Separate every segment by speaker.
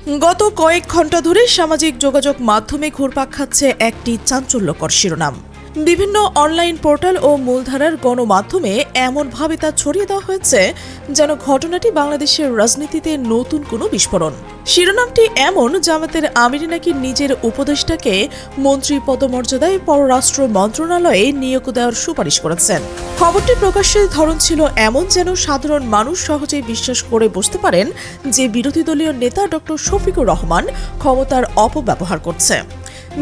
Speaker 1: গত কয়েক ঘন্টা ধরে সামাজিক যোগাযোগ মাধ্যমে ঘুরপাক খাচ্ছে একটি চাঞ্চল্যকর শিরোনাম। বিভিন্ন অনলাইন পোর্টাল ও মূলধারার গণমাধ্যমে এমনভাবে তা ছড়িয়ে দেওয়া হয়েছে যেন ঘটনাটি বাংলাদেশের রাজনীতিতে নতুন কোনো বিস্ফোরণ। শিরোনামটি এমন, জামাতের আমির নাকি নিজের উপদেষ্টাকে মন্ত্রী পদমর্যাদায় পররাষ্ট্র মন্ত্রণালয়ে নিয়োগ দেওয়ার সুপারিশ করেছেন। খবরটি প্রকাশের ধরন ছিল এমন যেন সাধারণ মানুষ সহজেই বিশ্বাস করে বসতে পারেন যে বিরোধী দলীয় নেতা ডক্টর শফিকুর রহমান ক্ষমতার অপব্যবহার করছে,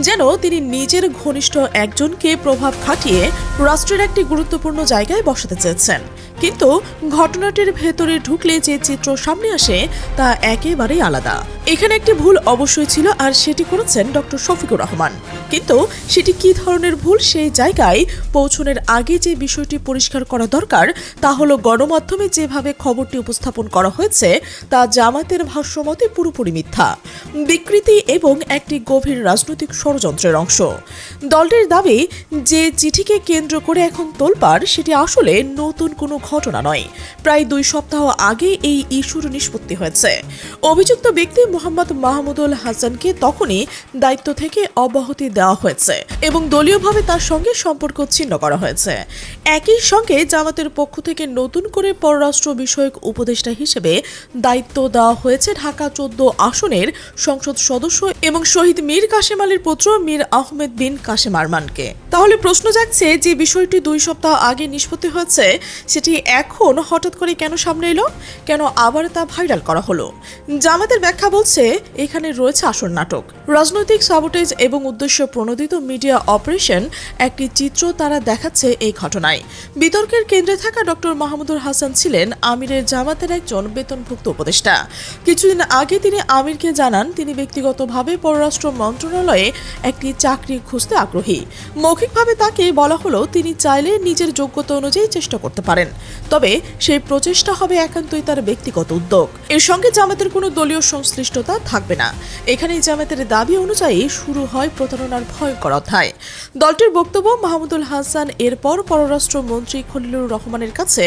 Speaker 1: যেন তিনি নিজের ঘনিষ্ঠ একজনকে প্রভাব খাটিয়ে রাষ্ট্রের একটি গুরুত্বপূর্ণ জায়গায় বসাতে চেয়েছেন। কিন্তু ঘটনাটির ভেতরে ঢুকলে যে চিত্র সামনে আসে তা একেবারেই আলাদা। এখানে একটি ভুল অবশ্যই ছিল, আর সেটি করেছেন ডক্টর শফিকুর রহমান। কিন্তু সেটি কি ধরনের ভুল, সেই জায়গায় পৌঁছনের আগে যে বিষয়টি পরিষ্কার করা দরকার তা হলো গণমাধ্যমে যেভাবে খবরটি উপস্থাপন করা হয়েছে তা জামাতের ভাষ্যমতে পুরোপুরি মিথ্যা, বিকৃতি এবং একটি গভীর রাজনৈতিক ষড়যন্ত্রের অংশ। দলটির দাবি যে চিঠিকে কেন্দ্র করে এখন তোলপাড় সেটি আসলে নতুন কোনো ঘটনা নয়। প্রায় 2 সপ্তাহ আগে এই ইস্যুর নিষ্পত্তি হয়েছে। অভিযুক্ত ব্যক্তি মোহাম্মদ মাহমুদুল হাসানকে তখনই দায়িত্ব থেকে অব্যাহতি দেওয়া হয়েছে এবং দলীয়ভাবে তার সঙ্গে সম্পর্ক ছিন্ন করা হয়েছে। একই সঙ্গে জামাতের পক্ষ থেকে নতুন করে পররাষ্ট্র বিষয়ক উপদেষ্টা হিসেবে দায়িত্ব দেওয়া হয়েছে ঢাকা 14 আসনের সংসদ সদস্য এবং শহীদ মীর কাসেম আলীর পুত্র মীর আহমেদ বিন কাসেম আরমানকে। তাহলে প্রশ্ন জাগছে, যে বিষয়টি 2 সপ্তাহ আগে নিষ্পত্তি হয়েছে সেটি এখন হঠাৎ করে কেন সামনে এলো? কেন আবার তা ভাইরাল করা হলো? জামাতের ব্যাখ্যা বলছে, এখানে রয়েছে আসল নাটক, রাজনৈতিক সাবোটেজ এবং উদ্দেশ্য প্রণোদিত মিডিয়া অপারেশন। একটি চিত্র তারা দেখাচ্ছে এই ঘটনায়। বিতর্কের কেন্দ্রে থাকা ডক্টর মাহমুদুল হাসান ছিলেন আমিরের জামাতের একজন বেতনভুক্ত উপদেষ্টা। কিছুদিন আগে তিনি আমিরকে জানান তিনি ব্যক্তিগতভাবে পররাষ্ট্র মন্ত্রণালয়ে একটি চাকরি খুঁজতে আগ্রহী। মৌখিকভাবে তাকে বলা হলো তিনি চাইলে নিজের যোগ্যতা অনুযায়ী চেষ্টা করতে পারেন, তবে সেই প্রচেষ্টা হবে একান্তই তার ব্যক্তিগত উদ্যোগ। এর সঙ্গে জামাতের কোনো দলীয় সংশ্লিষ্টতা থাকবে না। এখানেই জামাতের দাবি অনুযায়ী শুরু হয় প্রতারণার ভয়ঙ্কর অধ্যায়। দলটির বক্তব্য, মাহমুদুল হাসান এরপর পররাষ্ট্র মন্ত্রী খলিলুর রহমানের কাছে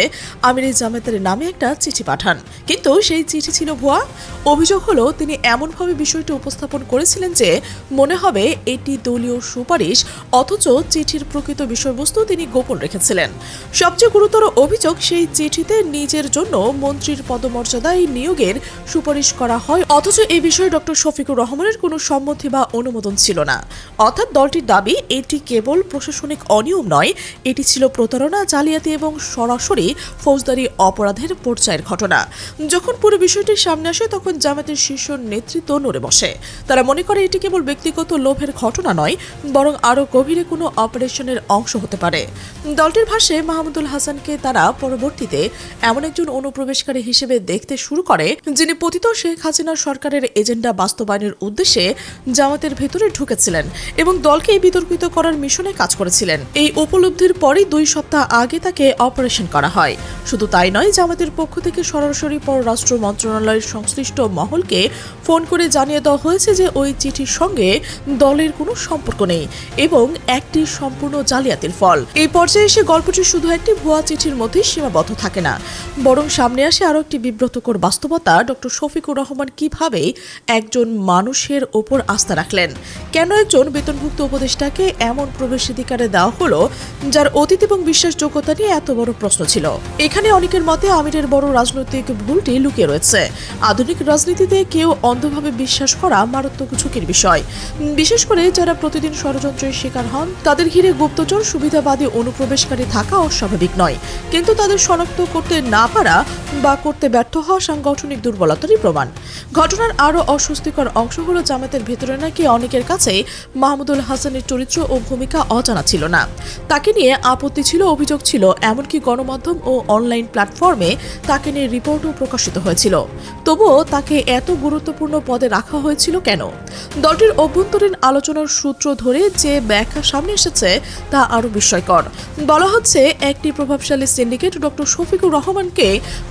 Speaker 1: আমিরের জামাতের নামে একটা চিঠি পাঠান, কিন্তু সেই চিঠি ছিল ভুয়া। অভিযোগ হলো তিনি এমনভাবে বিষয়টি উপস্থাপন করেছিলেন যে মনে হবে এটি দলীয় সুপারিশ, অথচ চিঠির প্রকৃত বিষয়বস্তু তিনি গোপন রেখেছিলেন। সবচেয়ে গুরুতর অভিযোগ, সেই চিঠিতে নিজের জন্য মন্ত্রীর পদমর্যাদায় নিয়োগের সুপারিশ করা হয়, অথচ এই বিষয়ে ডক্টর শফিকুর রহমানের কোনো সম্মতি বা অনুমোদন ছিল না। অর্থাৎ দলটির দাবি এটি কেবল প্রশাসনিক অনিয়ম নয়, এটি ছিল প্রতারণা, জালিয়াতি এবং সরাসরি ফৌজদারি অপরাধের পর্যায়ের ঘটনা। যখন পুরো বিষয়টি সামনে আসে তখন জামাতের শীর্ষ নেতৃত্ব নড়ে বসে। তারা মনে করে এটি কেবল ব্যক্তিগত লোভের ঘটনা নয়, বরং আরও গভীরে কোনো অপারেশনের অংশ হতে পারে। দলটির ভাষ্যে মাহমুদুল হাসানকে তারা পরবর্তীতে এমন একজন অনুপ্রবেশকারী হিসেবে দেখতে শুরু করে যিনি পতিত শেখ হাসিনার সরকারের এজেন্ডা বাস্তবায়নের উদ্দেশ্যে জামাতের ভেতরে ঢুকেছিলেন এবং দলকে বিতর্কিত করার মিশনে কাজ করেছিলেন। এই উপলব্ধির পরই 2 সপ্তাহ আগে তাকে অপারেশন করা হয়। শুধু তাই নয়, জামাতের পক্ষ থেকে সরাসরি পররাষ্ট্র মন্ত্রণালয়ের সংশ্লিষ্ট মহলকে ফোন করে জানিয়ে দেওয়া হয়েছে যে ওই চিঠির সঙ্গে দলের কোনো সম্পর্ক নেই এবং একটি সম্পূর্ণ জালিয়াতির ফল। এই পর্যায়ে এসে গল্পটি শুধু একটি ভুয়া চিঠির মধ্যেই সীমাবদ্ধ থাকে না, বরং সামনে আসে আরও একটি বিব্রতকর বাস্তবতা। ডক্টর শফিকুর রহমান কিভাবে একজন মানুষের ওপর আস্থা রাখলেন? কেন একজন বেতনভুক্ত উপদেষ্টাকে এমন প্রবেশাধিকারে দেওয়া হলো যার অতীত এবং বিশ্বাসযোগ্যতা নিয়ে এত বড় প্রশ্ন ছিল? এখানে অনেকের মতে আমিরের বড় রাজনৈতিক ভুলটি লুকিয়ে রয়েছে। আধুনিক রাজনীতিতে কেউ অন্ধভাবে বিশ্বাস করা মারাত্মক ঝুঁকির বিষয়, বিশেষ করে যারা প্রতিদিন ষড়যন্ত্রের শিকার হন। তাদের ঘিরে গুপ্তচর, সুবিধাবাদী অনুপ্রবেশকারী থাকা অস্বাভাবিক নয়, কিন্তু তাদের শনাক্ত করতে না পারা বা করতে ব্যর্থ হওয়া সাংগঠনিক দুর্বলতারই প্রমাণ। ঘটনার আরও অস্বস্তিকর অংশ হলো জামাতের ভেতরে নাকি অনেকের কাছেই মাহমুদুল হাসানের চরিত্র ও ভূমিকা অজানা ছিল না। তাকে নিয়ে আপত্তি ছিল, অভিযোগ ছিল, এমনকি গণমাধ্যম ও অনলাইন প্ল্যাটফর্মে তাকে নিয়ে রিপোর্টও প্রকাশিত হয়েছিল। তবুও তাকে এত গুরুত্বপূর্ণ পদে রাখা হয়েছিল কেন? দলটির অভ্যন্তরীণ আলোচনার সূত্র ধরে যে ব্যাখ্যা সামনে এসেছে তা আরও বিস্ময়কর। বলা হচ্ছে একটি প্রভাবশালী সিন্ডিকেট অ্যাডভোকেট ডক্টর শফিকুর রহমানকে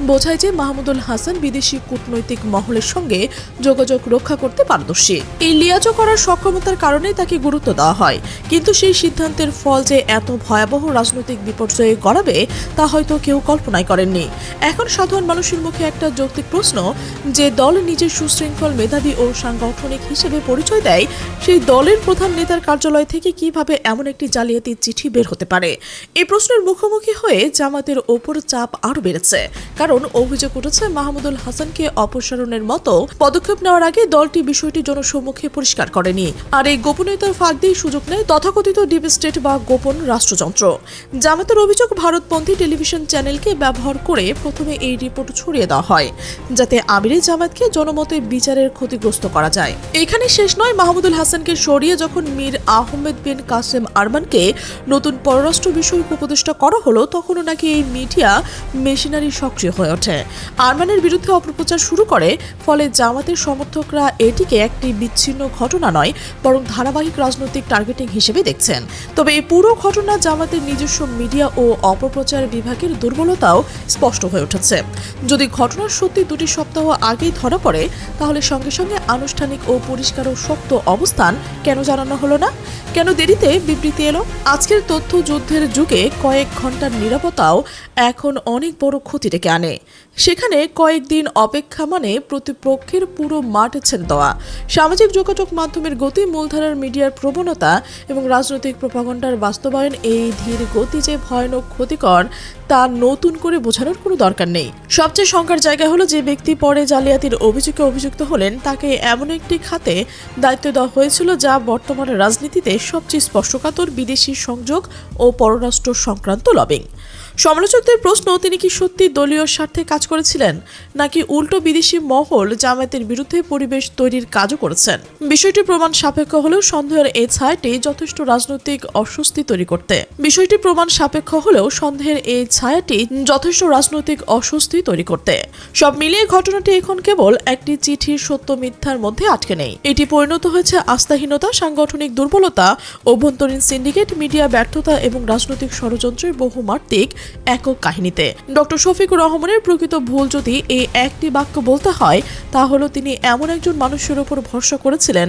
Speaker 1: বোঝায় যে মাহমুদুল হাসান বিদেশি কূটনৈতিক মহলের সঙ্গে যোগাযোগ রক্ষা করতে পারদর্শী। এই লিয়াজো করার সক্ষমতার কারণে তাকে গুরুত্ব দেওয়া হয়, কিন্তু সেই সিদ্ধান্তের ফল যে এত ভয়াবহ রাজনৈতিক বিপর্যয়ে গড়াবে তা হয়তো কেউ কল্পনাই করেননি। এখন সাধারণ মানুষের মুখে একটা যৌক্তিক প্রশ্ন, যে দল নিজের সুশৃঙ্খল, মেধাবী ও সাংগঠনিক হিসেবে পরিচয় দেয়, সেই দলের প্রধান নেতার কার্যালয় থেকে কিভাবে এমন একটি জালিয়াতি চিঠি বের হতে পারে? এই প্রশ্নের মুখোমুখি হয়ে জামাতের ওপর চাপ আরও বেড়েছে, কারণ অভিযোগ উঠেছে মাহমুদুল হাসানকে অপসারণের মতো পদক্ষেপ নেওয়ার আগে দলটি বিষয়টি জনসম্মুখে পরিষ্কার করেনি, আর এই গোপনীয়তার ফাঁক দিয়ে সুযোগ নেয় তথাকথিত ডিপ স্টেট বা গোপন রাষ্ট্রযন্ত্র। জামাতের অভিযোগ, ভারতপন্থী টেলিভিশন চ্যানেলকে ব্যবহার করে প্রথমে এই রিপোর্ট ছড়িয়ে দেওয়া হয়, যাতে আমিরে জামাতকে জনমতে বিচারের ক্ষতিগ্রস্ত করা যায়। এখানে শেষ নয়, মাহমুদুল হাসানকে সরিয়ে যখন মীর আহমেদ বিন কাসেম আরমানকে নতুন পররাষ্ট্র বিষয়ক উপদেষ্টা করা হলো, তখনও নাকি এই মিডিয়া মেশিনারি সক্রিয় হয়ে ওঠে, আরমানের বিরুদ্ধে অপপ্রচার শুরু করে। ফলে জামাতের সমর্থকরা এটিকে একটি বিচ্ছিন্ন ঘটনা নয়, বরং ধারাবাহিক রাজনৈতিক টার্গেটিং হিসেবে দেখছেন। তবে এই পুরো ঘটনা জামাতের নিজস্ব মিডিয়া ও অপপ্রচার বিভাগের দুর্বলতাও স্পষ্ট হয়ে উঠেছে। যদি ঘটনার সত্যি 2 সপ্তাহ আগেই ধরা পড়ে, তাহলে সঙ্গে সঙ্গে আনুষ্ঠানিক ও পরিষ্কার ও শক্ত অবস্থান কেন জানানো হলো না? কেন দেরিতে বিবৃতি এলো? আজকের তথ্য যুদ্ধের যুগে কয়েক ঘন্টার নিরাপত্তাও এখন অনেক বড় ক্ষতি ডেকে আনে। সেখানে কয়েকদিন অপেক্ষা মানে প্রতিপক্ষের পুরো মাঠ ছেড়ে দেওয়া। সামাজিক যোগাযোগ মাধ্যমের গতি, মূলধারার মিডিয়ার প্রবণতা এবং রাজনৈতিক প্রপাগান্ডার বাস্তবায়ন, এই ধীর গতি যে ভয়ানক ক্ষতিকর তা নতুন করে বোঝানোর কোনো দরকার নেই। সবচেয়ে শঙ্কার জায়গা হলো, যে ব্যক্তি পরে জালিয়াতির অভিযোগে অভিযুক্ত হলেন, তাকে এমন একটি খাতে দায়িত্ব দেওয়া হয়েছিল যা বর্তমান রাজনীতিতে সবচেয়ে স্পর্শকাতর, বিদেশি সংযোগ ও পররাষ্ট্র সংক্রান্ত লবিং। সমালোচকদের প্রশ্ন, তিনি কি সত্যি দলীয় স্বার্থে কাজ করেছিলেন, নাকি উল্টো বিদেশি মহল জামায়াতের বিরুদ্ধে পরিবেশ তৈরির কাজও করেছেন? বিষয়টি প্রমাণ সাপেক্ষ হলেও সন্দেহের এই ছায়াটি যথেষ্ট রাজনৈতিক অস্বস্তি তৈরি করতে। সব মিলিয়ে ঘটনাটি এখন কেবল একটি চিঠির সত্য মিথ্যার মধ্যে আটকে নেই। এটি পরিণত হয়েছে আস্থাহীনতা, সাংগঠনিক দুর্বলতা, অভ্যন্তরীণ সিন্ডিকেট, মিডিয়া ব্যর্থতা এবং রাজনৈতিক ষড়যন্ত্রের বহুমাত্রিক একক কাহিনীতে। ডক্টর শফিকুর রহমানের প্রকৃত ভুল যদি এই একটি বাক্য বলতে হয়, তা হলো তিনি এমন একজন মানুষের উপর ভরসা করেছিলেন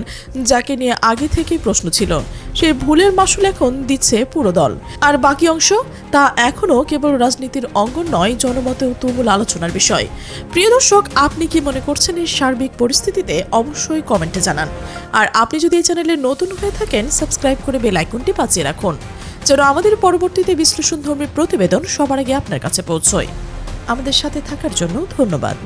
Speaker 1: যাকে নিয়ে আগে থেকেই প্রশ্ন ছিল। সেই ভুলের মাসুল এখন দিচ্ছে পুরো দল, আর বাকি অংশ তা এখনও কেবল রাজনীতির অঙ্গন নয়, জনমতেও তুমুল আলোচনার বিষয়। প্রিয় দর্শক, আপনি কি মনে করছেন এই সার্বিক পরিস্থিতিতে? অবশ্যই কমেন্টে জানান। আর আপনি যদি এই চ্যানেলে নতুন হয়ে থাকেন, সাবস্ক্রাইব করে বেল আইকনটি বাজিয়ে রাখুন, যেন আমাদের পরবর্তীতে বিশ্লেষণধর্মী প্রতিবেদন সবার আগে আপনার কাছে পৌঁছয়। আমাদের সাথে থাকার জন্য ধন্যবাদ।